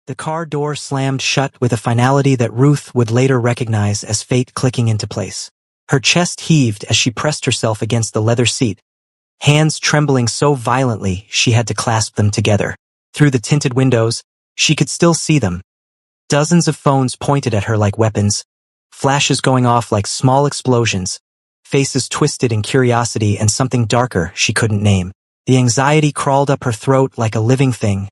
The car door slammed shut with a finality that Ruth would later recognize as fate clicking into place. Her chest heaved as she pressed herself against the leather seat, hands trembling so violently she had to clasp them together. Through the tinted windows, she could still see them. Dozens of phones pointed at her like weapons, flashes going off like small explosions, faces twisted in curiosity and something darker she couldn't name. The anxiety crawled up her throat like a living thing,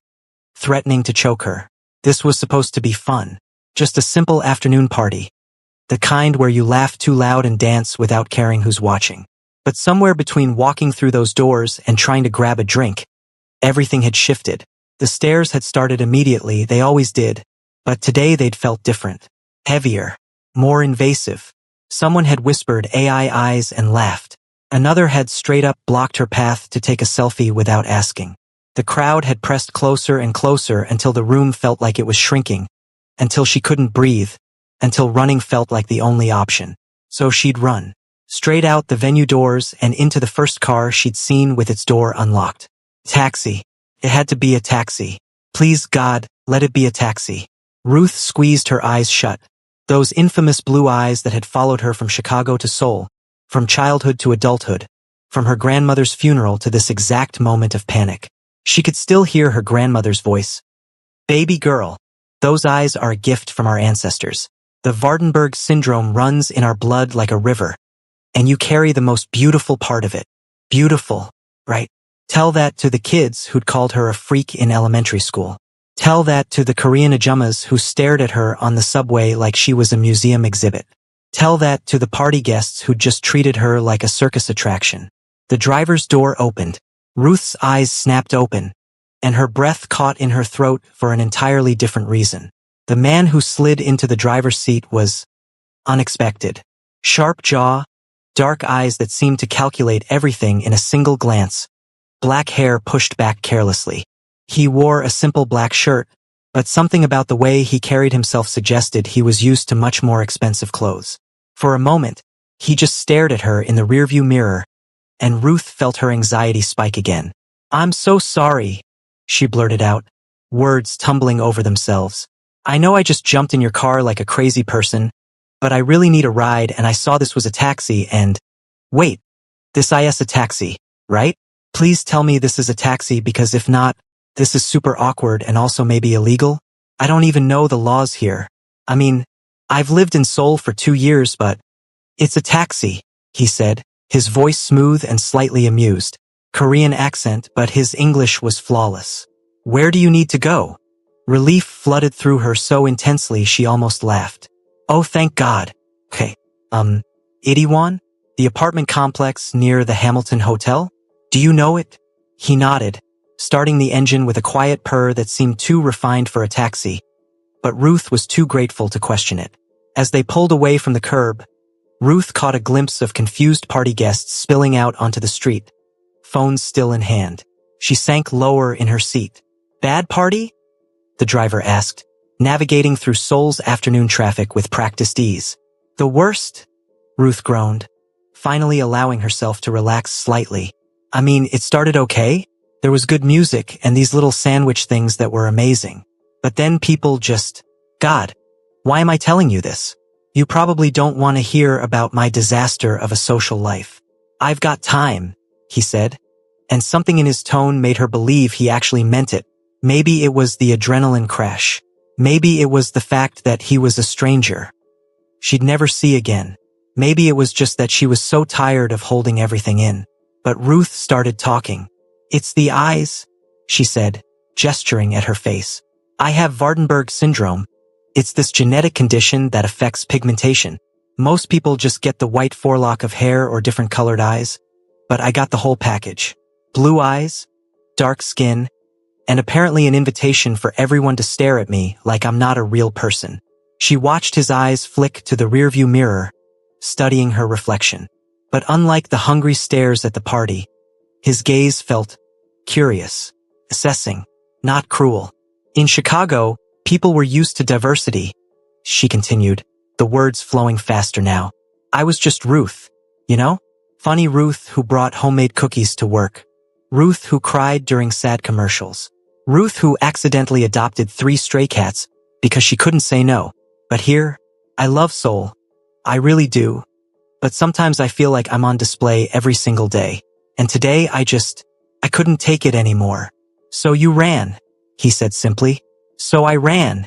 threatening to choke her. This was supposed to be fun, just a simple afternoon party. The kind where you laugh too loud and dance without caring who's watching. But somewhere between walking through those doors and trying to grab a drink, everything had shifted. The stares had started immediately, they always did, but today they'd felt different. Heavier, more invasive. Someone had whispered AI eyes and laughed. Another had straight up blocked her path to take a selfie without asking. The crowd had pressed closer and closer until the room felt like it was shrinking, until she couldn't breathe, until running felt like the only option. So she'd run, straight out the venue doors and into the first car she'd seen with its door unlocked. Taxi. It had to be a taxi. Please God, let it be a taxi. Ruth squeezed her eyes shut. Those infamous blue eyes that had followed her from Chicago to Seoul, from childhood to adulthood, from her grandmother's funeral to this exact moment of panic. She could still hear her grandmother's voice. Baby girl, those eyes are a gift from our ancestors. The Vardenberg syndrome runs in our blood like a river, and you carry the most beautiful part of it. Beautiful, right? Tell that to the kids who'd called her a freak in elementary school. Tell that to the Korean ajumas who stared at her on the subway like she was a museum exhibit. Tell that to the party guests who'd just treated her like a circus attraction. The driver's door opened. Ruth's eyes snapped open, and her breath caught in her throat for an entirely different reason. The man who slid into the driver's seat was unexpected. Sharp jaw, dark eyes that seemed to calculate everything in a single glance, black hair pushed back carelessly. He wore a simple black shirt, but something about the way he carried himself suggested he was used to much more expensive clothes. For a moment, he just stared at her in the rearview mirror, and Ruth felt her anxiety spike again. I'm so sorry, she blurted out, words tumbling over themselves. I know I just jumped in your car like a crazy person, but I really need a ride and I saw this was a taxi and… Wait, this is a taxi, right? Please tell me this is a taxi because if not, this is super awkward and also maybe illegal. I don't even know the laws here. I mean, I've lived in Seoul for 2 years, but… It's a taxi, he said, his voice smooth and slightly amused. Korean accent, but his English was flawless. Where do you need to go? Relief flooded through her so intensely she almost laughed. Oh, thank God. Okay, Itaewon? The apartment complex near the Hamilton Hotel? Do you know it? He nodded, starting the engine with a quiet purr that seemed too refined for a taxi, but Ruth was too grateful to question it. As they pulled away from the curb, Ruth caught a glimpse of confused party guests spilling out onto the street, phones still in hand. She sank lower in her seat. Bad party? The driver asked, navigating through Seoul's afternoon traffic with practiced ease. The worst? Ruth groaned, finally allowing herself to relax slightly. I mean, it started okay. There was good music and these little sandwich things that were amazing. But then people just… God, why am I telling you this? You probably don't want to hear about my disaster of a social life. I've got time, he said, and something in his tone made her believe he actually meant it. Maybe it was the adrenaline crash. Maybe it was the fact that he was a stranger she'd never see again. Maybe it was just that she was so tired of holding everything in. But Ruth started talking. It's the eyes, she said, gesturing at her face. I have Vardenberg syndrome. It's this genetic condition that affects pigmentation. Most people just get the white forelock of hair or different colored eyes, but I got the whole package. Blue eyes, dark skin, and apparently an invitation for everyone to stare at me like I'm not a real person. She watched his eyes flick to the rearview mirror, studying her reflection. But unlike the hungry stares at the party, his gaze felt curious, assessing, not cruel. In Chicago, people were used to diversity, she continued, the words flowing faster now. I was just Ruth, you know? Funny Ruth who brought homemade cookies to work. Ruth who cried during sad commercials. Ruth, who accidentally adopted 3 stray cats because she couldn't say no. But here, I love Seoul. I really do. But sometimes I feel like I'm on display every single day. And today I couldn't take it anymore. So you ran, he said simply. So I ran,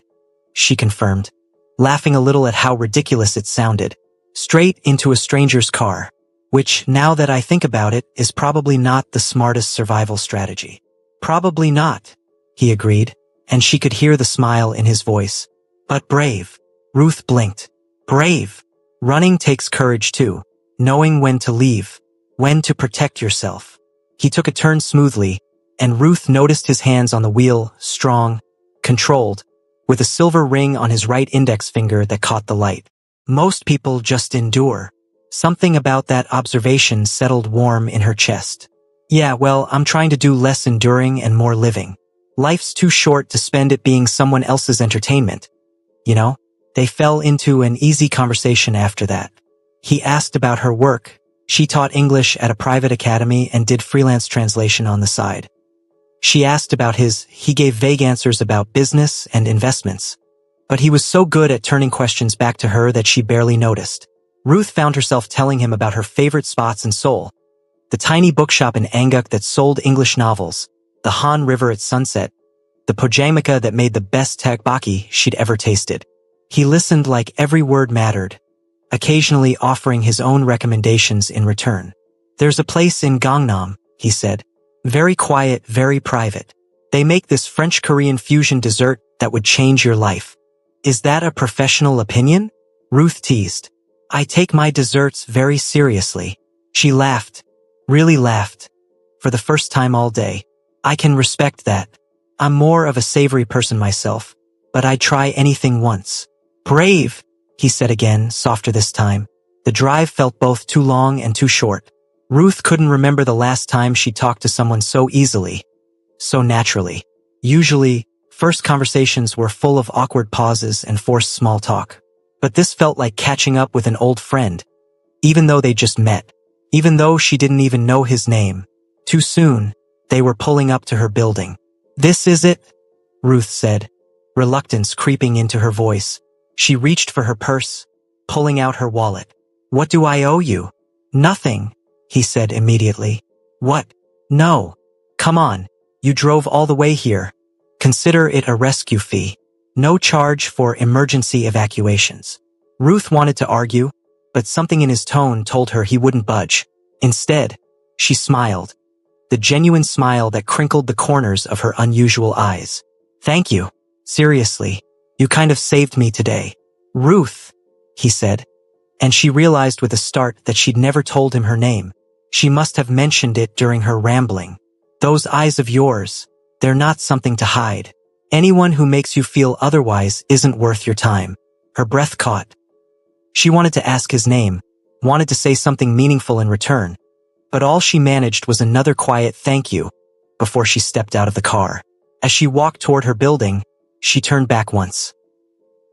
she confirmed, laughing a little at how ridiculous it sounded. Straight into a stranger's car, which, now that I think about it, is probably not the smartest survival strategy. Probably not, he agreed, and she could hear the smile in his voice. But brave. Ruth blinked. Brave. Running takes courage too, knowing when to leave, when to protect yourself. He took a turn smoothly, and Ruth noticed his hands on the wheel, strong, controlled, with a silver ring on his right index finger that caught the light. Most people just endure. Something about that observation settled warm in her chest. Yeah, well, I'm trying to do less enduring and more living. Life's too short to spend it being someone else's entertainment. You know? They fell into an easy conversation after that. He asked about her work. She taught English at a private academy and did freelance translation on the side. She asked about he gave vague answers about business and investments. But he was so good at turning questions back to her that she barely noticed. Ruth found herself telling him about her favorite spots in Seoul. The tiny bookshop in Anguk that sold English novels, the Han River at sunset, the pojamika that made the best tteokbokki she'd ever tasted. He listened like every word mattered, occasionally offering his own recommendations in return. There's a place in Gangnam, he said. Very quiet, very private. They make this French-Korean fusion dessert that would change your life. Is that a professional opinion? Ruth teased. I take my desserts very seriously. She laughed. Really laughed. For the first time all day. I can respect that. I'm more of a savory person myself, but I'd try anything once. Brave, he said again, softer this time. The drive felt both too long and too short. Ruth couldn't remember the last time she talked to someone so easily, so naturally. Usually, first conversations were full of awkward pauses and forced small talk. But this felt like catching up with an old friend, even though they just met, even though she didn't even know his name. Too soon, they were pulling up to her building. This is it, Ruth said, reluctance creeping into her voice. She reached for her purse, pulling out her wallet. What do I owe you? Nothing, he said immediately. What? No. Come on. You drove all the way here. Consider it a rescue fee. No charge for emergency evacuations. Ruth wanted to argue, but something in his tone told her he wouldn't budge. Instead, she smiled. The genuine smile that crinkled the corners of her unusual eyes. Thank you. Seriously. You kind of saved me today. Ruth, he said. And she realized with a start that she'd never told him her name. She must have mentioned it during her rambling. Those eyes of yours, they're not something to hide. Anyone who makes you feel otherwise isn't worth your time. Her breath caught. She wanted to ask his name, wanted to say something meaningful in return. But all she managed was another quiet thank you before she stepped out of the car. As she walked toward her building, she turned back once.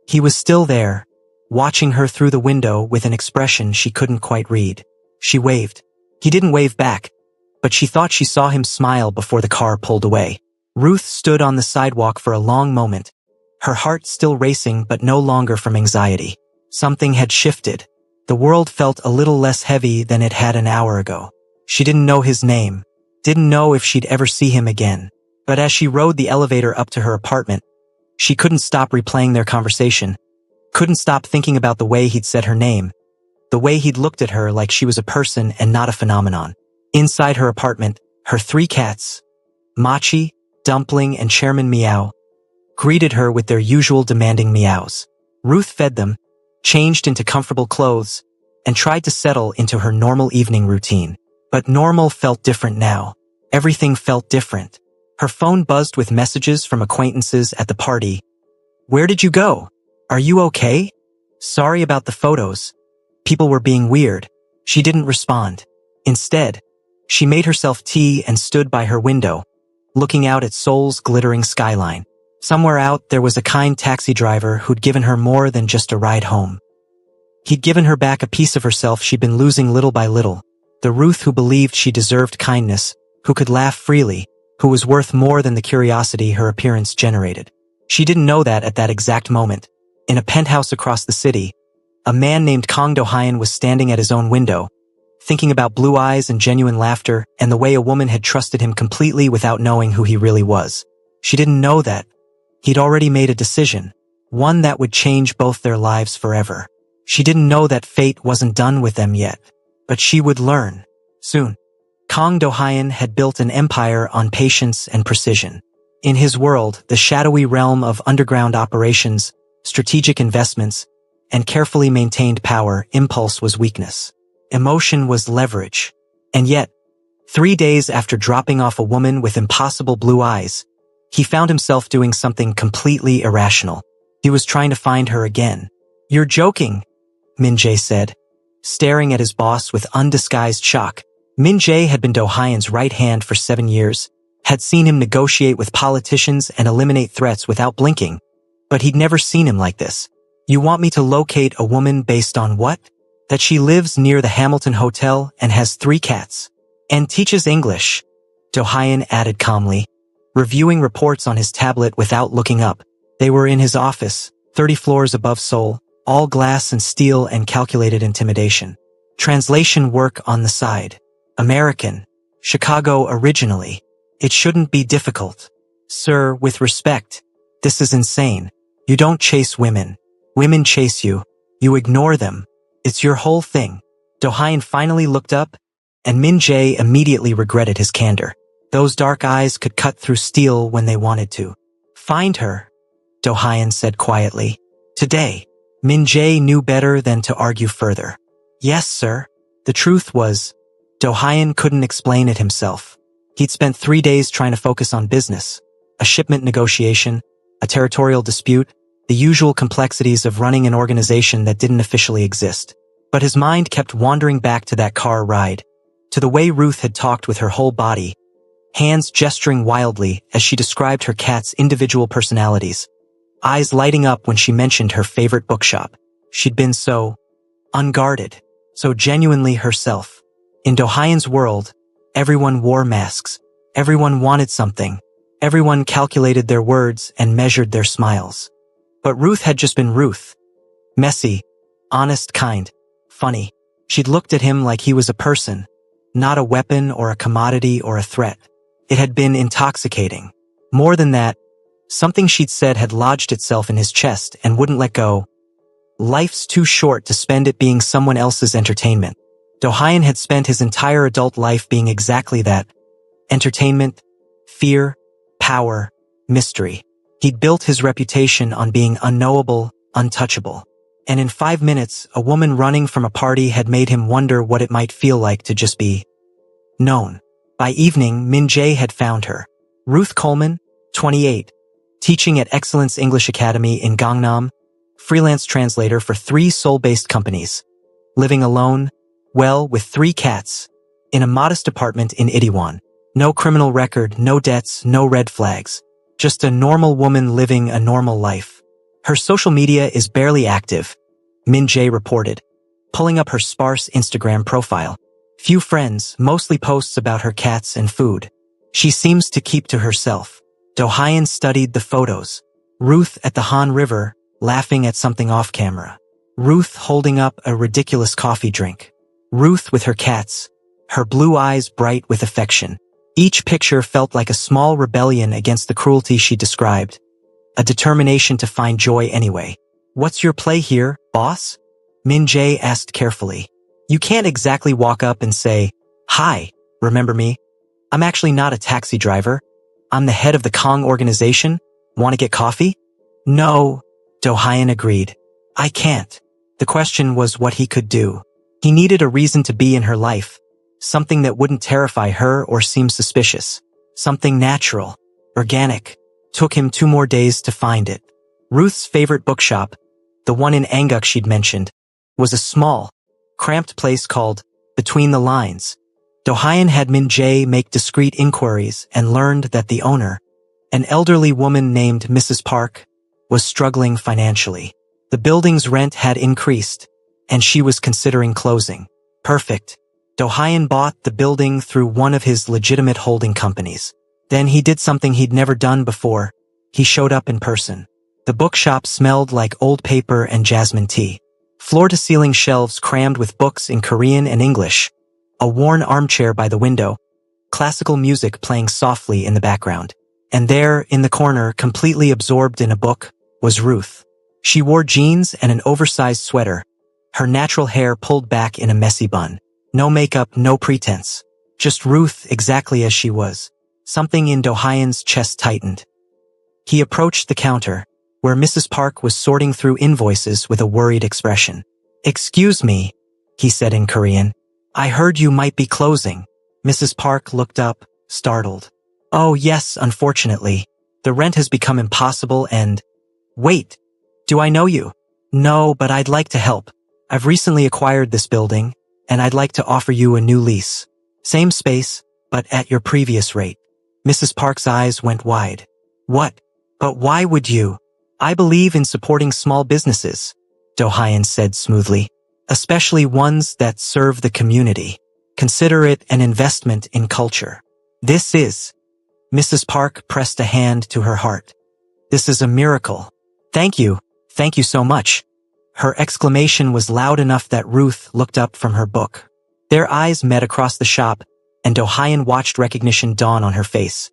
He was still there, watching her through the window with an expression she couldn't quite read. She waved. He didn't wave back, but she thought she saw him smile before the car pulled away. Ruth stood on the sidewalk for a long moment, her heart still racing but no longer from anxiety. Something had shifted. The world felt a little less heavy than it had an hour ago. She didn't know his name, didn't know if she'd ever see him again. But as she rode the elevator up to her apartment, she couldn't stop replaying their conversation, couldn't stop thinking about the way he'd said her name, the way he'd looked at her like she was a person and not a phenomenon. Inside her apartment, her 3 cats, Machi, Dumpling, and Chairman Meow, greeted her with their usual demanding meows. Ruth fed them, changed into comfortable clothes, and tried to settle into her normal evening routine. But normal felt different now. Everything felt different. Her phone buzzed with messages from acquaintances at the party. Where did you go? Are you okay? Sorry about the photos. People were being weird. She didn't respond. Instead, she made herself tea and stood by her window, looking out at Seoul's glittering skyline. Somewhere out there was a kind taxi driver who'd given her more than just a ride home. He'd given her back a piece of herself she'd been losing little by little, the Ruth who believed she deserved kindness, who could laugh freely, who was worth more than the curiosity her appearance generated. She didn't know that at that exact moment, in a penthouse across the city, a man named Kang Do-hyun was standing at his own window, thinking about blue eyes and genuine laughter and the way a woman had trusted him completely without knowing who he really was. She didn't know that he'd already made a decision, one that would change both their lives forever. She didn't know that fate wasn't done with them yet, but she would learn soon. Kang Do-hyun had built an empire on patience and precision. In his world, the shadowy realm of underground operations, strategic investments, and carefully maintained power, impulse was weakness. Emotion was leverage. And yet, 3 days after dropping off a woman with impossible blue eyes, he found himself doing something completely irrational. He was trying to find her again. "You're joking," Min-jae said, staring at his boss with undisguised shock. Min-jae had been Do-hyun's right hand for 7 years, had seen him negotiate with politicians and eliminate threats without blinking, but he'd never seen him like this. "You want me to locate a woman based on what? That she lives near the Hamilton Hotel and has 3 cats. And teaches English," Do-hyun added calmly, reviewing reports on his tablet without looking up. They were in his office, 30 floors above Seoul, all glass and steel and calculated intimidation. Translation work on the side. American. Chicago originally. "It shouldn't be difficult. Sir, with respect, this is insane. You don't chase women. Women chase you. You ignore them. It's your whole thing." Do-hyun finally looked up, and Min-jae immediately regretted his candor. Those dark eyes could cut through steel when they wanted to. "Find her," Do-hyun said quietly. "Today." Min-jae knew better than to argue further. "Yes, sir." The truth was, Do-hyun couldn't explain it himself. He'd spent 3 days trying to focus on business, a shipment negotiation, a territorial dispute, the usual complexities of running an organization that didn't officially exist. But his mind kept wandering back to that car ride, to the way Ruth had talked with her whole body, hands gesturing wildly as she described her cat's individual personalities, eyes lighting up when she mentioned her favorite bookshop. She'd been so unguarded, so genuinely herself. In Do-hyun's world, everyone wore masks, everyone wanted something, everyone calculated their words and measured their smiles. But Ruth had just been Ruth. Messy, honest, kind, funny. She'd looked at him like he was a person, not a weapon or a commodity or a threat. It had been intoxicating. More than that, something she'd said had lodged itself in his chest and wouldn't let go. Life's too short to spend it being someone else's entertainment. Do-hyun had spent his entire adult life being exactly that. Entertainment, fear, power, mystery. He'd built his reputation on being unknowable, untouchable. And in 5 minutes, a woman running from a party had made him wonder what it might feel like to just be known. By evening, Min-jae had found her. Ruth Coleman, 28, teaching at Excellence English Academy in Gangnam, freelance translator for 3 Seoul-based companies. Living alone, well, with 3 cats, in a modest apartment in Itaewon. No criminal record, no debts, no red flags. Just a normal woman living a normal life. Her social media is barely active, Min-jae reported, pulling up her sparse Instagram profile. Few friends, mostly posts about her cats and food. She seems to keep to herself. Do-hyun studied the photos. Ruth at the Han River, laughing at something off camera. Ruth holding up a ridiculous coffee drink. Ruth with her cats, her blue eyes bright with affection. Each picture felt like a small rebellion against the cruelty she described. A determination to find joy anyway. "What's your play here, boss?" Min-jae asked carefully. "You can't exactly walk up and say, 'Hi, remember me? I'm actually not a taxi driver. I'm the head of the Kong organization. Want to get coffee?'" "No," Do-hyun agreed. "I can't." The question was what he could do. He needed a reason to be in her life. Something that wouldn't terrify her or seem suspicious. Something natural, organic. Took him 2 more days to find it. Ruth's favorite bookshop, the one in Anguk she'd mentioned, was a small, cramped place called Between the Lines. Do-hyun had Min-jae make discreet inquiries and learned that the owner, an elderly woman named Mrs. Park, was struggling financially. The building's rent had increased, and she was considering closing. Perfect. Do-hyun bought the building through one of his legitimate holding companies. Then he did something he'd never done before. He showed up in person. The bookshop smelled like old paper and jasmine tea. Floor-to-ceiling shelves crammed with books in Korean and English. A worn armchair by the window. Classical music playing softly in the background. And there, in the corner, completely absorbed in a book, was Ruth. She wore jeans and an oversized sweater. Her natural hair pulled back in a messy bun. No makeup, no pretense. Just Ruth exactly as she was. Something in Do-hyun's chest tightened. He approached the counter, where Mrs. Park was sorting through invoices with a worried expression. "Excuse me," he said in Korean. "I heard you might be closing." Mrs. Park looked up, startled. "Oh yes, unfortunately. The rent has become impossible and—" "Wait, do I know you?" "No, but I'd like to help. I've recently acquired this building, and I'd like to offer you a new lease. Same space, but at your previous rate." Mrs. Park's eyes went wide. "What? But why would you?" "I believe in supporting small businesses," Do-hyun said smoothly, "especially ones that serve the community. Consider it an investment in culture." "This is..." Mrs. Park pressed a hand to her heart. "This is a miracle. Thank you so much." Her exclamation was loud enough that Ruth looked up from her book. Their eyes met across the shop, and Do-hyun watched recognition dawn on her face.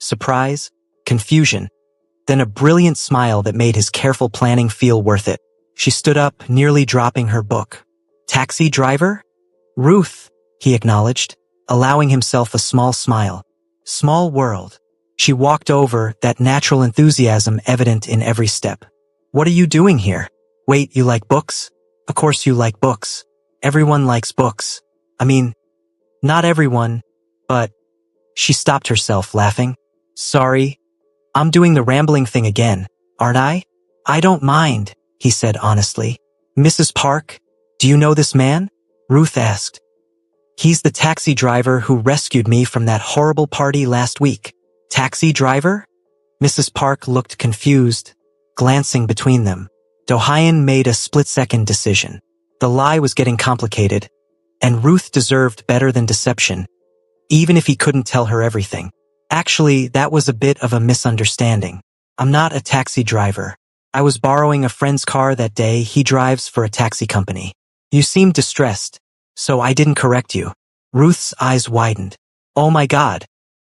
Surprise, confusion, then a brilliant smile that made his careful planning feel worth it. She stood up, nearly dropping her book. "Taxi driver?" "Ruth," he acknowledged, allowing himself a small smile. "Small world." She walked over, that natural enthusiasm evident in every step. "What are you doing here?" "Wait, you like books?" "Of course you like books. Everyone likes books. I mean, not everyone, but..." She stopped herself, laughing. "Sorry, I'm doing the rambling thing again, aren't I?" "I don't mind," he said honestly. "Mrs. Park, do you know this man?" Ruth asked. "He's the taxi driver who rescued me from that horrible party last week." "Taxi driver?" Mrs. Park looked confused, glancing between them. Do-hyun made a split-second decision. The lie was getting complicated, and Ruth deserved better than deception, even if he couldn't tell her everything. "Actually, that was a bit of a misunderstanding. I'm not a taxi driver. I was borrowing a friend's car that day. He drives for a taxi company. You seemed distressed, so I didn't correct you." Ruth's eyes widened. "Oh my God.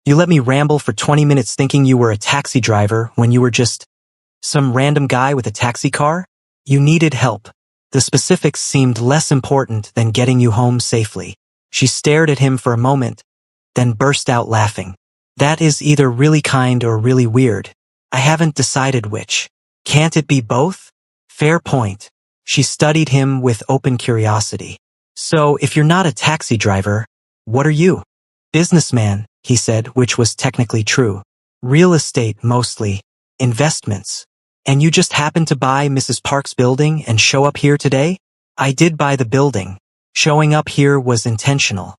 You let me ramble for 20 minutes thinking you were a taxi driver when you were just some random guy with a taxi car? You needed help. The specifics seemed less important than getting you home safely." She stared at him for a moment, then burst out laughing. "That is either really kind or really weird. I haven't decided which. Can't it be both?" "Fair point." She studied him with open curiosity. "So, if you're not a taxi driver, what are you?" "Businessman," he said, which was technically true. "Real estate, mostly. Investments. And you just happened to buy Mrs. Park's building and show up here today?" "I did buy the building. Showing up here was intentional.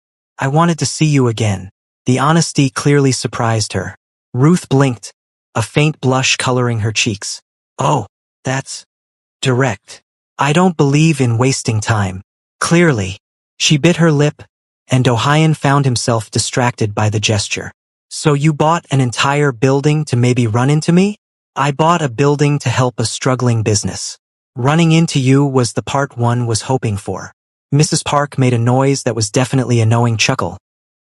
I wanted to see you again." The honesty clearly surprised her. Ruth blinked, a faint blush coloring her cheeks. "Oh, that's direct. I don't believe in wasting time." Clearly. She bit her lip, and Do-hyun found himself distracted by the gesture. "So you bought an entire building to maybe run into me?" "I bought a building to help a struggling business. Running into you was the part one was hoping for." Mrs. Park made a noise that was definitely a knowing chuckle.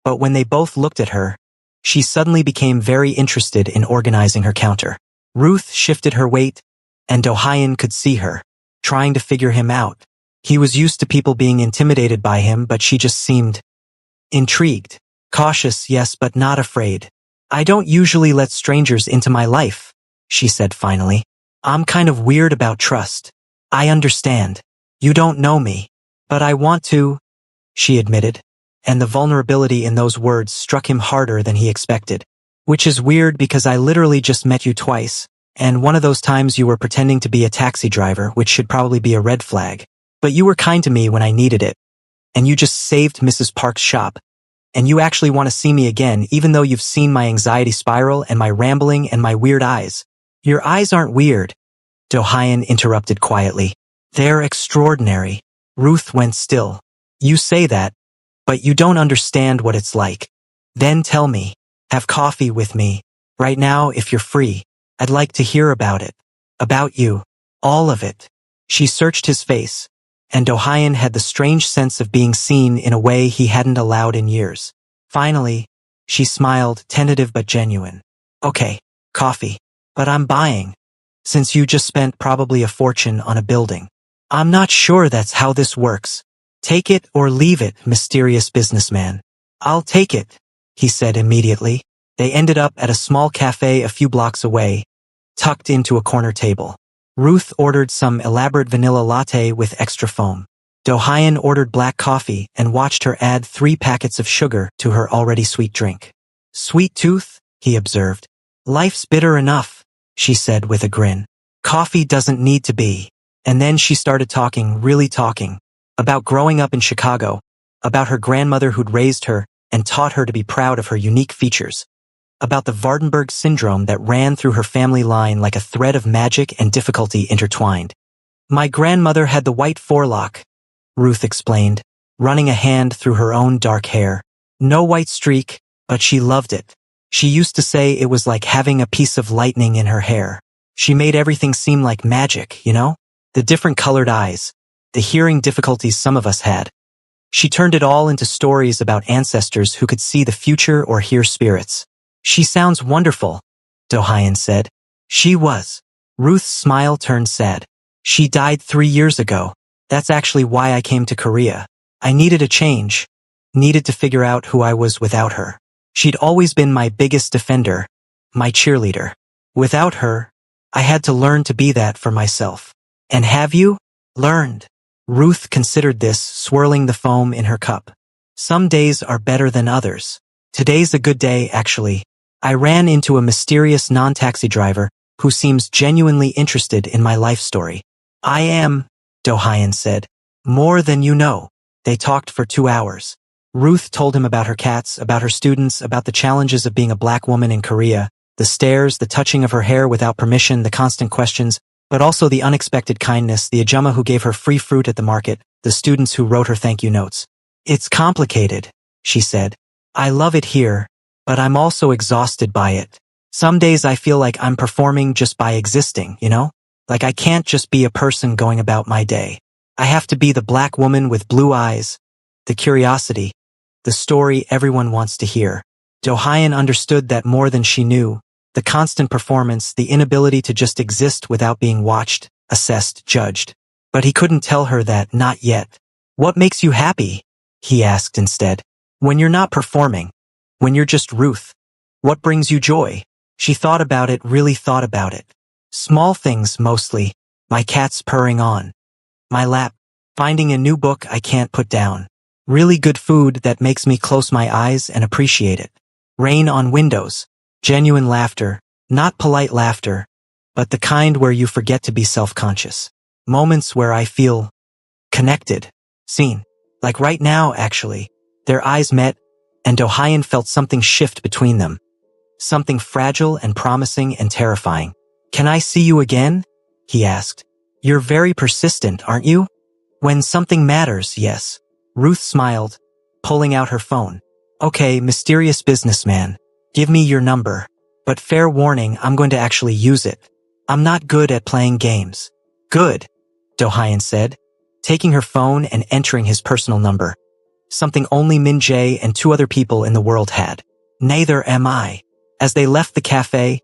But when they both looked at her, she suddenly became very interested in organizing her counter. Ruth shifted her weight, and Do-hyun could see her, trying to figure him out. He was used to people being intimidated by him, but she just seemed intrigued. Cautious, yes, but not afraid. "I don't usually let strangers into my life," she said finally. "I'm kind of weird about trust." "I understand. You don't know me. But I want to," she admitted. And the vulnerability in those words struck him harder than he expected. "Which is weird because I literally just met you twice, and one of those times you were pretending to be a taxi driver, which should probably be a red flag. But you were kind to me when I needed it. And you just saved Mrs. Park's shop. And you actually want to see me again, even though you've seen my anxiety spiral and my rambling and my weird eyes." "Your eyes aren't weird," Do-hyun interrupted quietly. "They're extraordinary." Ruth went still. "You say that, but you don't understand what it's like." "Then tell me, Have coffee with me. Right now, if you're free. I'd like to hear about it. About you. All of it. She searched his face, and Do-hyun had the strange sense of being seen in a way he hadn't allowed in years. Finally, she smiled, tentative but genuine. Okay, coffee. But I'm buying. Since you just spent probably a fortune on a building. I'm not sure that's how this works. Take it or leave it, mysterious businessman. I'll take it, he said immediately. They ended up at a small cafe a few blocks away, tucked into a corner table. Ruth ordered some elaborate vanilla latte with extra foam. Do-hyun ordered black coffee and watched her add 3 packets of sugar to her already sweet drink. Sweet tooth, he observed. Life's bitter enough, she said with a grin. Coffee doesn't need to be. And then she started talking, really talking, about growing up in Chicago, about her grandmother who'd raised her and taught her to be proud of her unique features, about the Vardenberg syndrome that ran through her family line like a thread of magic and difficulty intertwined. My grandmother had the white forelock, Ruth explained, running a hand through her own dark hair. No white streak, but she loved it. She used to say it was like having a piece of lightning in her hair. She made everything seem like magic, you know? The different colored eyes, the hearing difficulties some of us had. She turned it all into stories about ancestors who could see the future or hear spirits. She sounds wonderful, Do-hyun said. She was. Ruth's smile turned sad. She died 3 years ago. That's actually why I came to Korea. I needed a change. Needed to figure out who I was without her. She'd always been my biggest defender, my cheerleader. Without her, I had to learn to be that for myself. And have you? Learned. Ruth considered this, swirling the foam in her cup. Some days are better than others. Today's a good day, actually. I ran into a mysterious non-taxi driver who seems genuinely interested in my life story. I am, Do-hyun said. More than you know. They talked for 2 hours. Ruth told him about her cats, about her students, about the challenges of being a black woman in Korea, the stares, the touching of her hair without permission, the constant questions, but also the unexpected kindness, the ajumma who gave her free fruit at the market, the students who wrote her thank you notes. It's complicated, she said. I love it here, but I'm also exhausted by it. Some days I feel like I'm performing just by existing, you know? Like I can't just be a person going about my day. I have to be the black woman with blue eyes, the curiosity, the story everyone wants to hear. Do-hyun understood that more than she knew. The constant performance, the inability to just exist without being watched, assessed, judged. But he couldn't tell her that, not yet. What makes you happy? He asked instead. When you're not performing. When you're just Ruth. What brings you joy? She thought about it, really thought about it. Small things, mostly. My cat's purring on my lap. Finding a new book I can't put down. Really good food that makes me close my eyes and appreciate it. Rain on windows. Genuine laughter, not polite laughter, but the kind where you forget to be self-conscious. Moments where I feel connected, seen. Like right now, actually. Their eyes met, and Do-hyun felt something shift between them. Something fragile and promising and terrifying. Can I see you again? He asked. You're very persistent, aren't you? When something matters, yes. Ruth smiled, pulling out her phone. Okay, mysterious businessman. Give me your number. But fair warning, I'm going to actually use it. I'm not good at playing games. Good, Do-hyun said, taking her phone and entering his personal number. Something only Min Jae and 2 other people in the world had. Neither am I. As they left the cafe,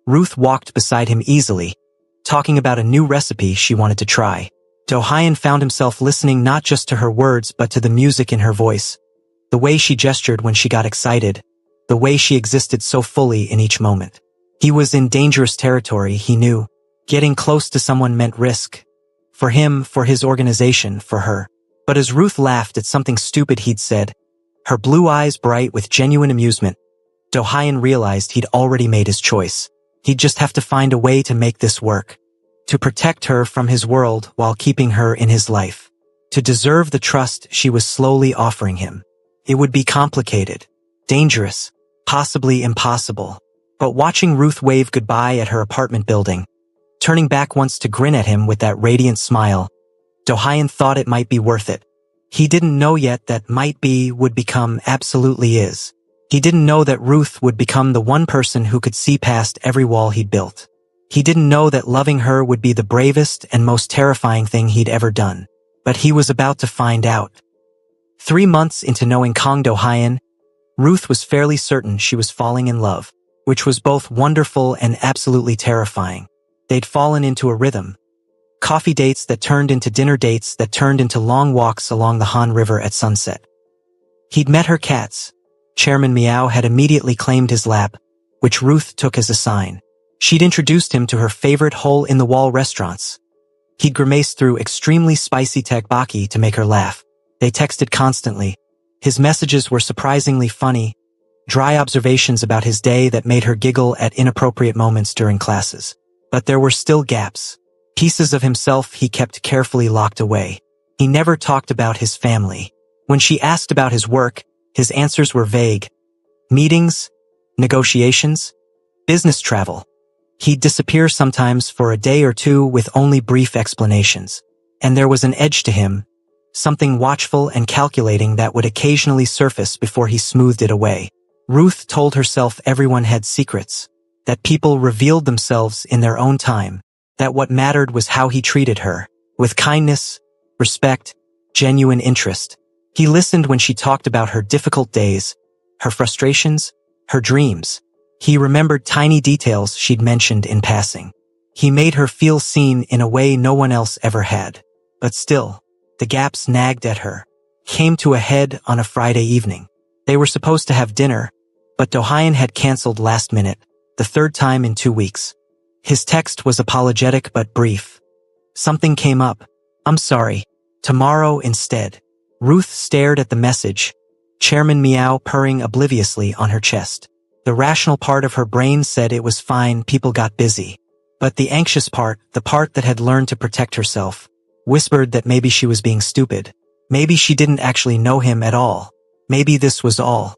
Ruth walked beside him easily, talking about a new recipe she wanted to try. Do-hyun found himself listening not just to her words but to the music in her voice, the way she gestured when she got excited, the way she existed so fully in each moment. He was in dangerous territory, he knew. Getting close to someone meant risk. For him, for his organization, for her. But as Ruth laughed at something stupid he'd said, her blue eyes bright with genuine amusement, Do-hyun realized he'd already made his choice. He'd just have to find a way to make this work. To protect her from his world while keeping her in his life. To deserve the trust she was slowly offering him. It would be complicated. Dangerous. Possibly impossible. But watching Ruth wave goodbye at her apartment building, turning back once to grin at him with that radiant smile, Do-hyun thought it might be worth it. He didn't know yet that might be would become absolutely is. He didn't know that Ruth would become the one person who could see past every wall he'd built. He didn't know that loving her would be the bravest and most terrifying thing he'd ever done. But he was about to find out. 3 months into knowing Kang Do-hyun, Ruth was fairly certain she was falling in love, which was both wonderful and absolutely terrifying. They'd fallen into a rhythm. Coffee dates that turned into dinner dates that turned into long walks along the Han River at sunset. He'd met her cats. Chairman Meow had immediately claimed his lap, which Ruth took as a sign. She'd introduced him to her favorite hole-in-the-wall restaurants. He'd grimaced through extremely spicy tteokbokki to make her laugh. They texted constantly. His messages were surprisingly funny, dry observations about his day that made her giggle at inappropriate moments during classes. But there were still gaps. Pieces of himself he kept carefully locked away. He never talked about his family. When she asked about his work, his answers were vague. Meetings, negotiations, business travel. He'd disappear sometimes for a day or two with only brief explanations. And there was an edge to him, something watchful and calculating that would occasionally surface before he smoothed it away. Ruth told herself everyone had secrets, that people revealed themselves in their own time, that what mattered was how he treated her, with kindness, respect, genuine interest. He listened when she talked about her difficult days, her frustrations, her dreams. He remembered tiny details she'd mentioned in passing. He made her feel seen in a way no one else ever had. But still, the gaps nagged at her. Came to a head on a Friday evening. They were supposed to have dinner, but Do-hyun had canceled last minute, the 3rd time in 2 weeks. His text was apologetic but brief. Something came up. I'm sorry. Tomorrow instead. Ruth stared at the message, Chairman Meow purring obliviously on her chest. The rational part of her brain said it was fine, people got busy. But the anxious part, the part that had learned to protect herself, whispered that maybe she was being stupid. Maybe she didn't actually know him at all. Maybe this was all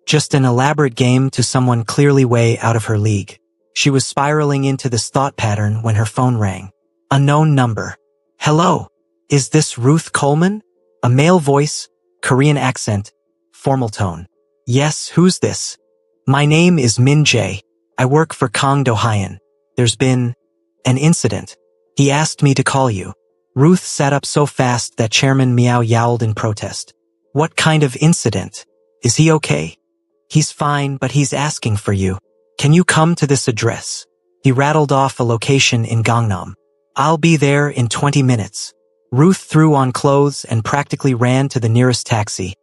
just an elaborate game to someone clearly way out of her league. She was spiraling into this thought pattern when her phone rang. Unknown number. Hello? Is this Ruth Coleman? A male voice, Korean accent, formal tone. Yes, who's this? My name is Min Jae. I work for Kang Do-hyun. There's been an incident. He asked me to call you. Ruth sat up so fast that Chairman Meow yowled in protest. What kind of incident? Is he okay? He's fine, but he's asking for you. Can you come to this address? He rattled off a location in Gangnam. I'll be there in 20 minutes. Ruth threw on clothes and practically ran to the nearest taxi,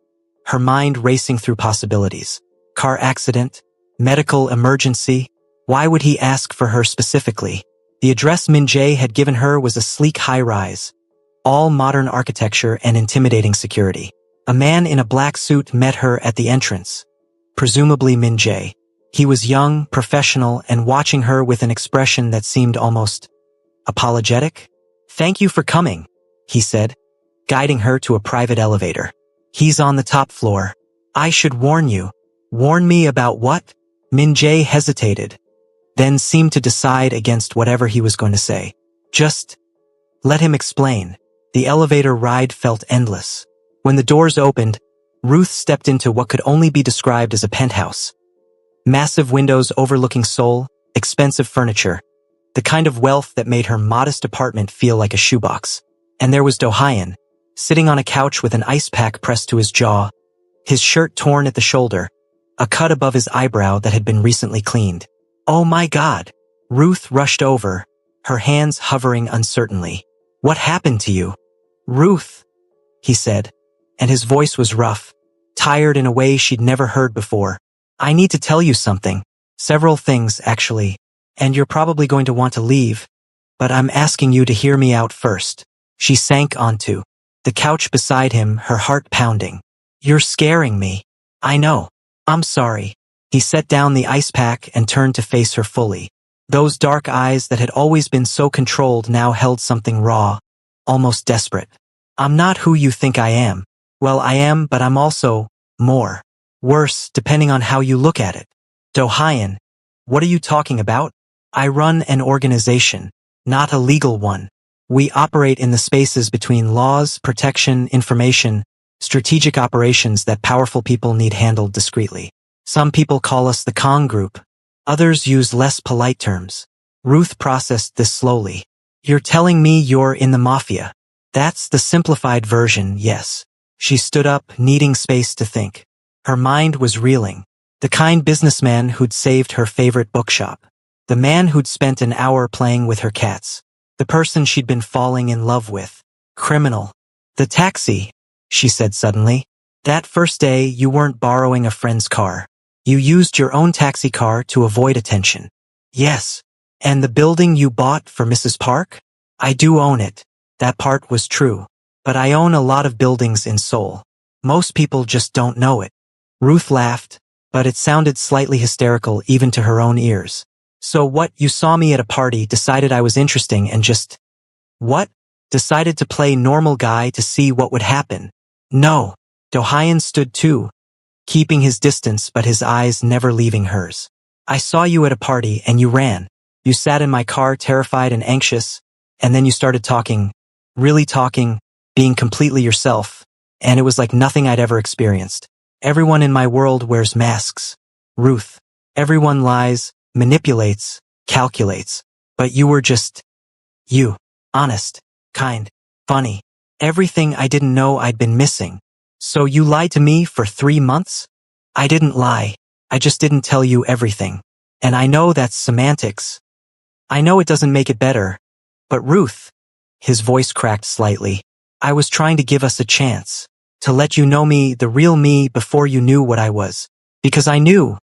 her mind racing through possibilities. Car accident? Medical emergency? Why would he ask for her specifically? The address Min Jae had given her was a sleek high-rise, all modern architecture and intimidating security. A man in a black suit met her at the entrance, presumably Min Jae. He was young, professional, and watching her with an expression that seemed almost apologetic. Thank you for coming, he said, guiding her to a private elevator. He's on the top floor. I should warn you. Warn me about what? Min Jae hesitated, then seemed to decide against whatever he was going to say. Just let him explain. The elevator ride felt endless. When the doors opened, Ruth stepped into what could only be described as a penthouse. Massive windows overlooking Seoul, expensive furniture, the kind of wealth that made her modest apartment feel like a shoebox. And there was Do-hyun, sitting on a couch with an ice pack pressed to his jaw, his shirt torn at the shoulder, a cut above his eyebrow that had been recently cleaned. Oh my God! Ruth rushed over, her hands hovering uncertainly. What happened to you? Ruth, he said, and his voice was rough, tired in a way she'd never heard before. I need to tell you something. Several things, actually. And you're probably going to want to leave, but I'm asking you to hear me out first. She sank onto the couch beside him, her heart pounding. You're scaring me. I know. I'm sorry. He set down the ice pack and turned to face her fully. Those dark eyes that had always been so controlled now held something raw, almost desperate. I'm not who you think I am. Well, I am, but I'm also more. Worse, depending on how you look at it. Do-hyun, what are you talking about? I run an organization, not a legal one. We operate in the spaces between laws, protection, information, strategic operations that powerful people need handled discreetly. Some people call us the Kong group. Others use less polite terms. Ruth processed this slowly. You're telling me you're in the Mafia? That's the simplified version, yes. She stood up, needing space to think. Her mind was reeling. The kind businessman who'd saved her favorite bookshop. The man who'd spent an hour playing with her cats. The person she'd been falling in love with. Criminal. The taxi, she said suddenly. That first day, you weren't borrowing a friend's car. You used your own taxi car to avoid attention. Yes. And the building you bought for Mrs. Park? I do own it. That part was true. But I own a lot of buildings in Seoul. Most people just don't know it. Ruth laughed, but it sounded slightly hysterical even to her own ears. So what, you saw me at a party, decided I was interesting and just… What? Decided to play normal guy to see what would happen? No. Do-hyun stood too, keeping his distance but his eyes never leaving hers. I saw you at a party and you ran. You sat in my car terrified and anxious, and then you started talking, really talking, being completely yourself, and it was like nothing I'd ever experienced. Everyone in my world wears masks. Ruth. Everyone lies, manipulates, calculates. But you were just… you. Honest, kind, funny. Everything I didn't know I'd been missing. So you lied to me for 3 months? I didn't lie. I just didn't tell you everything. And I know that's semantics. I know it doesn't make it better. But Ruth… His voice cracked slightly. I was trying to give us a chance. To let you know me, the real me, before you knew what I was. Because I knew.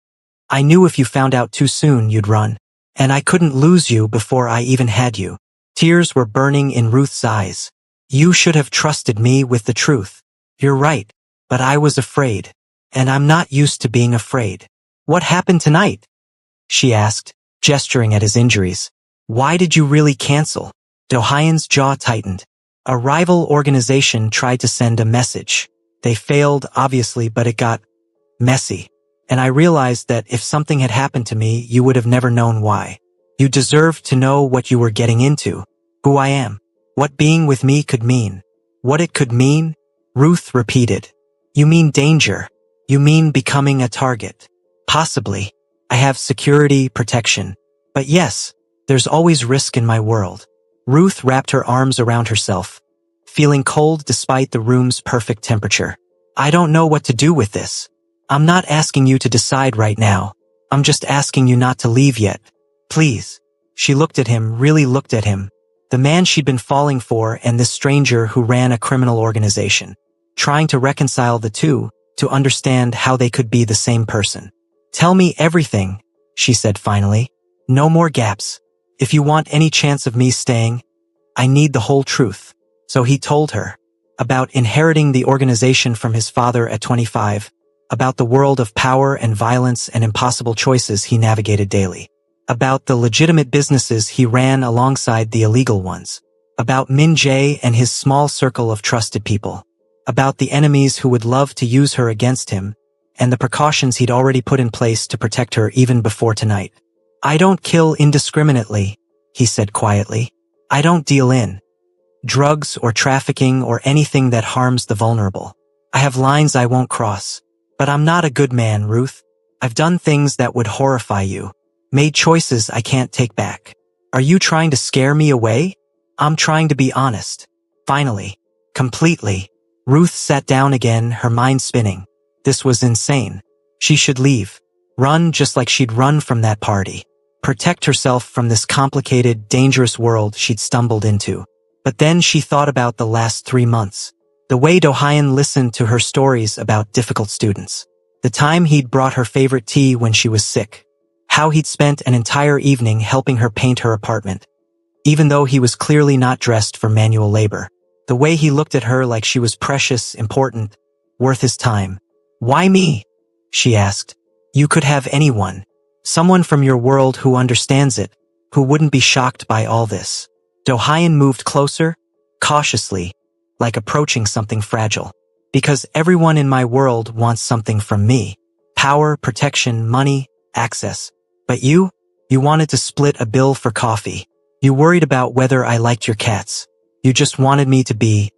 I knew if you found out too soon, you'd run. And I couldn't lose you before I even had you. Tears were burning in Ruth's eyes. You should have trusted me with the truth. You're right. But I was afraid. And I'm not used to being afraid. What happened tonight? She asked, gesturing at his injuries. Why did you really cancel? Do-hyun's jaw tightened. A rival organization tried to send a message. They failed, obviously, but it got messy. And I realized that if something had happened to me, you would have never known why. You deserved to know what you were getting into, who I am, what being with me could mean. What it could mean? Ruth repeated. You mean danger. You mean becoming a target. Possibly. I have security, protection. But yes, there's always risk in my world. Ruth wrapped her arms around herself, feeling cold despite the room's perfect temperature. I don't know what to do with this. I'm not asking you to decide right now. I'm just asking you not to leave yet. Please. She looked at him, really looked at him. The man she'd been falling for and this stranger who ran a criminal organization. Trying to reconcile the two, to understand how they could be the same person. Tell me everything, she said finally. No more gaps. If you want any chance of me staying, I need the whole truth. So he told her. About inheriting the organization from his father at 25. About the world of power and violence and impossible choices he navigated daily. About the legitimate businesses he ran alongside the illegal ones. About Min Jae and his small circle of trusted people. About the enemies who would love to use her against him, and the precautions he'd already put in place to protect her even before tonight. I don't kill indiscriminately, he said quietly. I don't deal in drugs or trafficking or anything that harms the vulnerable. I have lines I won't cross. But I'm not a good man, Ruth. I've done things that would horrify you. Made choices I can't take back. Are you trying to scare me away? I'm trying to be honest. Finally. Completely. Ruth sat down again, her mind spinning. This was insane. She should leave. Run just like she'd run from that party. Protect herself from this complicated, dangerous world she'd stumbled into. But then she thought about the last 3 months. The way Do-hyun listened to her stories about difficult students. The time he'd brought her favorite tea when she was sick. How he'd spent an entire evening helping her paint her apartment. Even though he was clearly not dressed for manual labor. The way he looked at her like she was precious, important, worth his time. Why me? She asked. You could have anyone. Someone from your world who understands it, who wouldn't be shocked by all this. Do-hyun moved closer, cautiously, like approaching something fragile. Because everyone in my world wants something from me. Power, protection, money, access. But you wanted to split a bill for coffee. You worried about whether I liked your cats. You just wanted me to be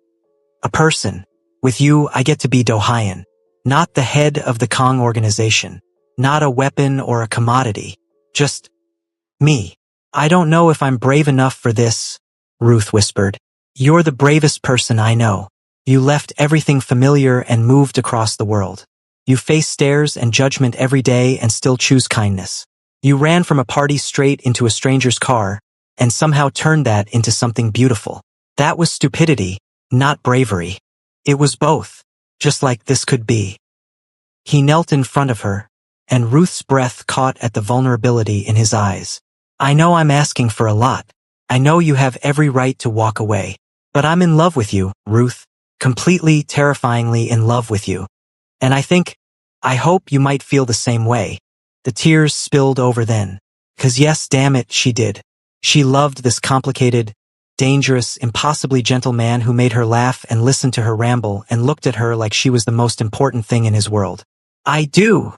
a person. With you, I get to be Do-hyun. Not the head of the Kong organization. Not a weapon or a commodity. Just me. I don't know if I'm brave enough for this, Ruth whispered. You're the bravest person I know. You left everything familiar and moved across the world. You face stares and judgment every day and still choose kindness. You ran from a party straight into a stranger's car and somehow turned that into something beautiful. That was stupidity, not bravery. It was both, just like this could be. He knelt in front of her, and Ruth's breath caught at the vulnerability in his eyes. I know I'm asking for a lot. I know you have every right to walk away. But I'm in love with you, Ruth. Completely, terrifyingly in love with you. And I hope you might feel the same way. The tears spilled over then. 'Cause yes, damn it, she did. She loved this complicated, dangerous, impossibly gentle man who made her laugh and listened to her ramble and looked at her like she was the most important thing in his world. I do,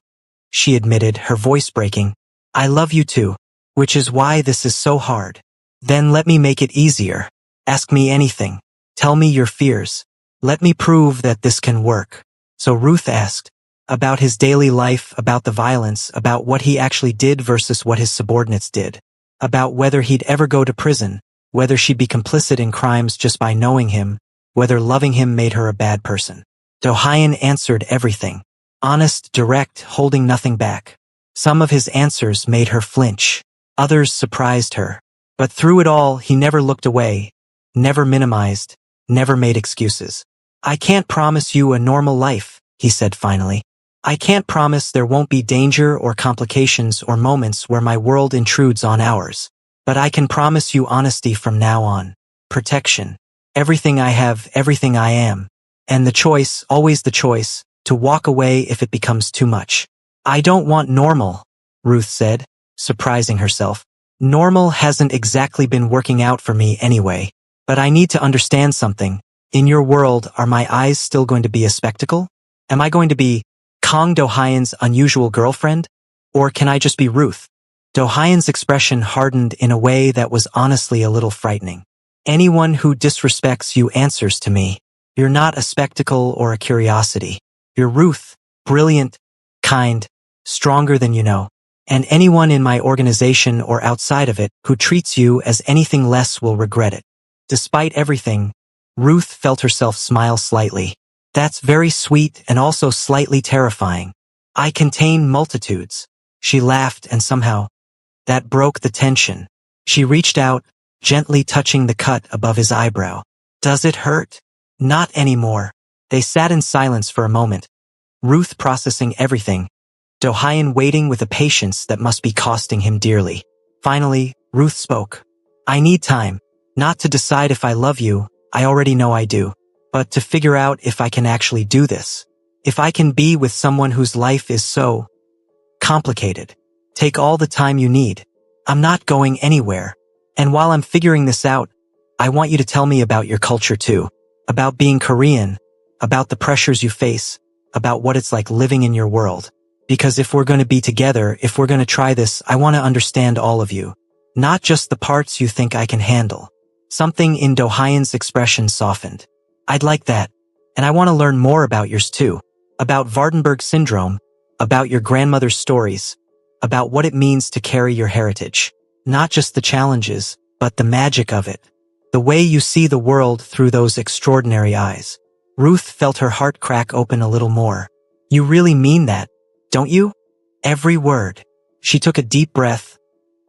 she admitted, her voice breaking. I love you too, which is why this is so hard. Then let me make it easier. Ask me anything. Tell me your fears. Let me prove that this can work. So Ruth asked, about his daily life, about the violence, about what he actually did versus what his subordinates did, about whether he'd ever go to prison, whether she'd be complicit in crimes just by knowing him, whether loving him made her a bad person. Do-hyun answered everything. Honest, direct, holding nothing back. Some of his answers made her flinch. Others surprised her. But through it all, he never looked away, never minimized, never made excuses. I can't promise you a normal life, he said finally. I can't promise there won't be danger or complications or moments where my world intrudes on ours. But I can promise you honesty from now on. Protection. Everything I have, everything I am. And the choice, always the choice, to walk away if it becomes too much. I don't want normal, Ruth said, surprising herself. Normal hasn't exactly been working out for me anyway. But I need to understand something. In your world, are my eyes still going to be a spectacle? Am I going to be Kang Do-hyun's unusual girlfriend? Or can I just be Ruth? Do-hyun's expression hardened in a way that was honestly a little frightening. Anyone who disrespects you answers to me. You're not a spectacle or a curiosity. You're Ruth, brilliant, kind, stronger than you know. And anyone in my organization or outside of it who treats you as anything less will regret it. Despite everything, Ruth felt herself smile slightly. That's very sweet and also slightly terrifying. I contain multitudes. She laughed and somehow, that broke the tension. She reached out, gently touching the cut above his eyebrow. Does it hurt? Not anymore. They sat in silence for a moment, Ruth processing everything, Do-hyun waiting with a patience that must be costing him dearly. Finally, Ruth spoke. I need time, not to decide if I love you, I already know I do, but to figure out if I can actually do this. If I can be with someone whose life is so complicated. Take all the time you need. I'm not going anywhere. And while I'm figuring this out, I want you to tell me about your culture too. About being Korean, about the pressures you face, about what it's like living in your world. Because if we're going to be together, if we're going to try this, I want to understand all of you. Not just the parts you think I can handle. Something in Do-hyun's expression softened. I'd like that. And I want to learn more about yours too. About Vardenberg syndrome, about your grandmother's stories, about what it means to carry your heritage. Not just the challenges, but the magic of it. The way you see the world through those extraordinary eyes. Ruth felt her heart crack open a little more. You really mean that, don't you? Every word. She took a deep breath,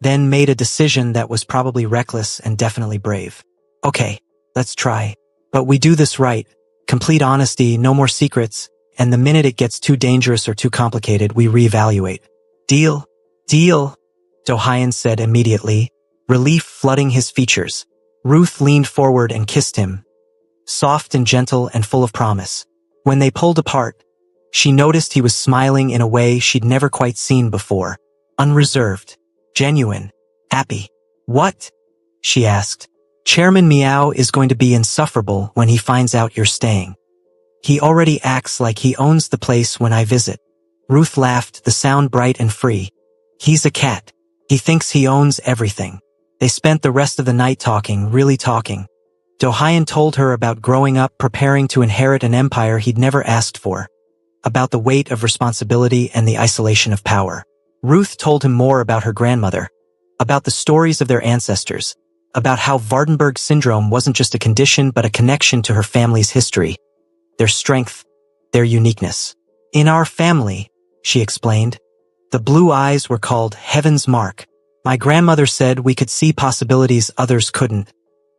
then made a decision that was probably reckless and definitely brave. Okay, let's try. But we do this right. Complete honesty, no more secrets, and the minute it gets too dangerous or too complicated, we reevaluate. Deal? Deal? Do-hyun said immediately, relief flooding his features. Ruth leaned forward and kissed him, soft and gentle and full of promise. When they pulled apart, she noticed he was smiling in a way she'd never quite seen before. Unreserved, genuine, happy. What? She asked. Chairman Meow is going to be insufferable when he finds out you're staying. He already acts like he owns the place when I visit. Ruth laughed, the sound bright and free. He's a cat. He thinks he owns everything. They spent the rest of the night talking, really talking. Do-hyun told her about growing up preparing to inherit an empire he'd never asked for. about the weight of responsibility and the isolation of power. Ruth told him more about her grandmother, about the stories of their ancestors, about how Vardenberg syndrome wasn't just a condition but a connection to her family's history, their strength, their uniqueness. In our family, she explained, the blue eyes were called heaven's mark. My grandmother said we could see possibilities others couldn't,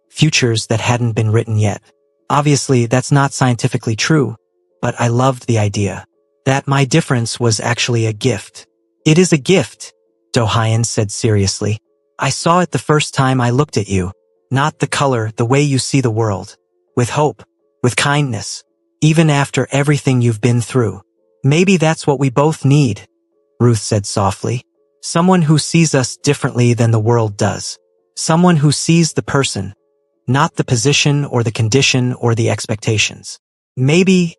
futures that hadn't been written yet. Obviously, that's not scientifically true, but I loved the idea that my difference was actually a gift. It is a gift, Do-hyun said seriously. I saw it the first time I looked at you, not the color, the way you see the world, with hope, with kindness, even after everything you've been through. Maybe that's what we both need, Ruth said softly. Someone who sees us differently than the world does. Someone who sees the person, not the position or the condition or the expectations. Maybe,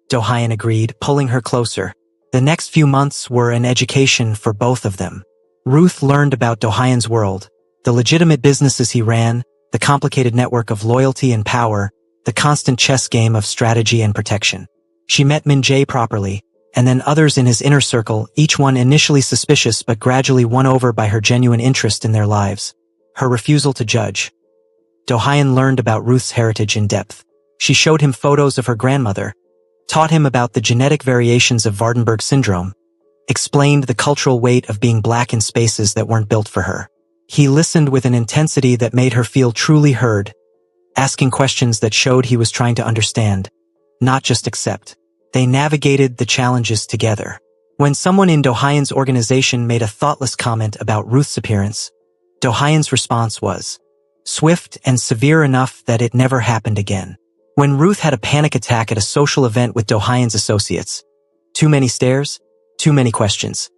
Do-hyun agreed, pulling her closer. The next few months were an education for both of them. Ruth learned about Do-hyun's world, the legitimate businesses he ran, the complicated network of loyalty and power, the constant chess game of strategy and protection. She met Min-jae properly, and then others in his inner circle, each one initially suspicious but gradually won over by her genuine interest in their lives. Her refusal to judge. Do-hyun learned about Ruth's heritage in depth. She showed him photos of her grandmother, taught him about the genetic variations of Vardenberg syndrome, explained the cultural weight of being black in spaces that weren't built for her. He listened with an intensity that made her feel truly heard, asking questions that showed he was trying to understand, not just accept. They navigated the challenges together. When someone in Do-hyun's organization made a thoughtless comment about Ruth's appearance, Do-hyun's response was swift and severe enough that it never happened again. When Ruth had a panic attack at a social event with Do-hyun's associates, too many stares, too many questions.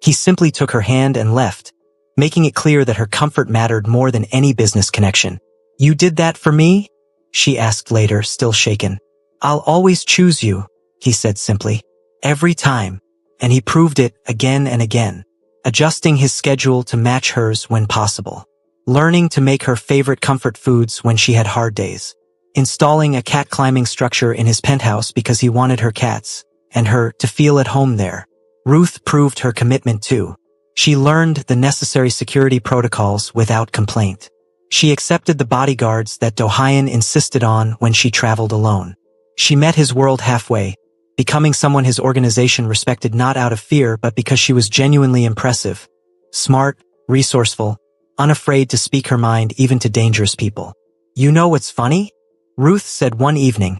He simply took her hand and left, making it clear that her comfort mattered more than any business connection. You did that for me? She asked later, still shaken. I'll always choose you, he said simply. Every time. And he proved it again and again, adjusting his schedule to match hers when possible, learning to make her favorite comfort foods when she had hard days, installing a cat climbing structure in his penthouse because he wanted her cats and her to feel at home there. Ruth proved her commitment too. She learned the necessary security protocols without complaint. She accepted the bodyguards that Do-hyun insisted on when she traveled alone. She met his world halfway, becoming someone his organization respected not out of fear but because she was genuinely impressive, smart, resourceful, unafraid to speak her mind even to dangerous people. You know what's funny? Ruth said one evening,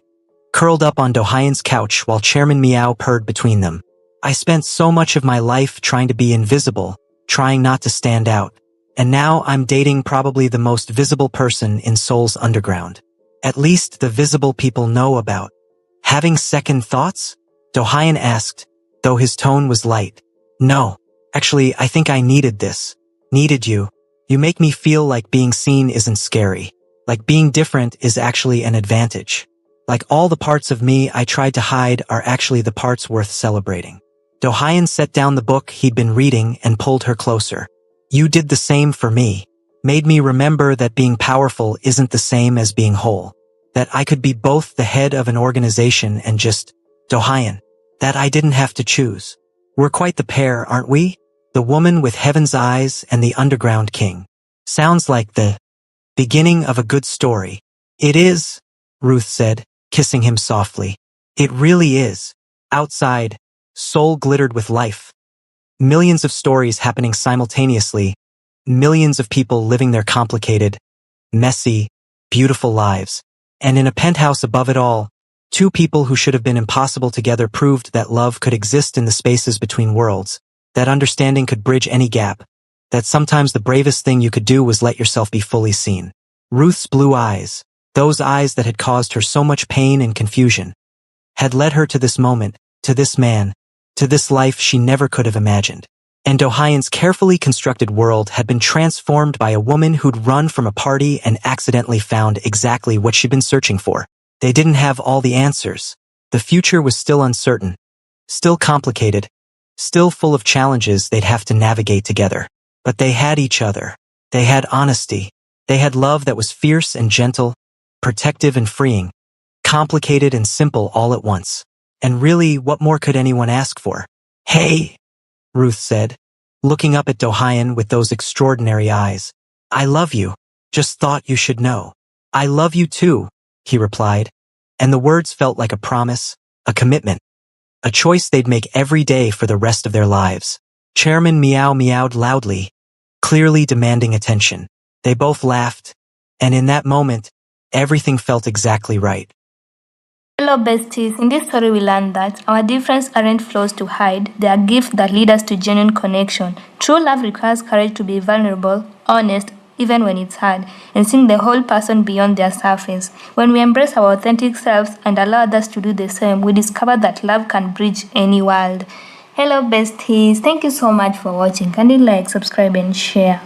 curled up on Do-hyun's couch while Chairman Meow purred between them. I spent so much of my life trying to be invisible, trying not to stand out. And now I'm dating probably the most visible person in Seoul's underground. At least the visible people know about. Having second thoughts? Do-hyun asked, though his tone was light. No. Actually, I think I needed this. Needed you. You make me feel like being seen isn't scary. Like being different is actually an advantage. Like all the parts of me I tried to hide are actually the parts worth celebrating. Do-hyun set down the book he'd been reading and pulled her closer. You did the same for me. Made me remember that being powerful isn't the same as being whole. That I could be both the head of an organization and just Do-hyun. That I didn't have to choose. We're quite the pair, aren't we? The woman with heaven's eyes and the underground king. Sounds like the beginning of a good story. It is, Ruth said, kissing him softly. It really is. Outside, Seoul glittered with life. Millions of stories happening simultaneously. Millions of people living their complicated, messy, beautiful lives. And in a penthouse above it all, two people who should have been impossible together proved that love could exist in the spaces between worlds, that understanding could bridge any gap, that sometimes the bravest thing you could do was let yourself be fully seen. Ruth's blue eyes, those eyes that had caused her so much pain and confusion, had led her to this moment, to this man, to this life she never could have imagined. And Do-hyun's carefully constructed world had been transformed by a woman who'd run from a party and accidentally found exactly what she'd been searching for. They didn't have all the answers. The future was still uncertain, still complicated, still full of challenges they'd have to navigate together. But they had each other. They had honesty. They had love that was fierce and gentle, protective and freeing, complicated and simple all at once. And really, what more could anyone ask for? Hey, Ruth said, looking up at Dohayan with those extraordinary eyes. I love you. Just thought you should know. I love you too, he replied. And the words felt like a promise, a commitment, a choice they'd make every day for the rest of their lives. Chairman Meow meowed loudly, clearly demanding attention. They both laughed, and in that moment, everything felt exactly right. Hello besties, in this story we learned that our differences aren't flaws to hide, they are gifts that lead us to genuine connection. True love requires courage to be vulnerable, honest, even when it's hard, and seeing the whole person beyond their surface. When we embrace our authentic selves and allow others to do the same, we discover that love can bridge any world. Hello besties, thank you so much for watching. Kindly like, subscribe and share.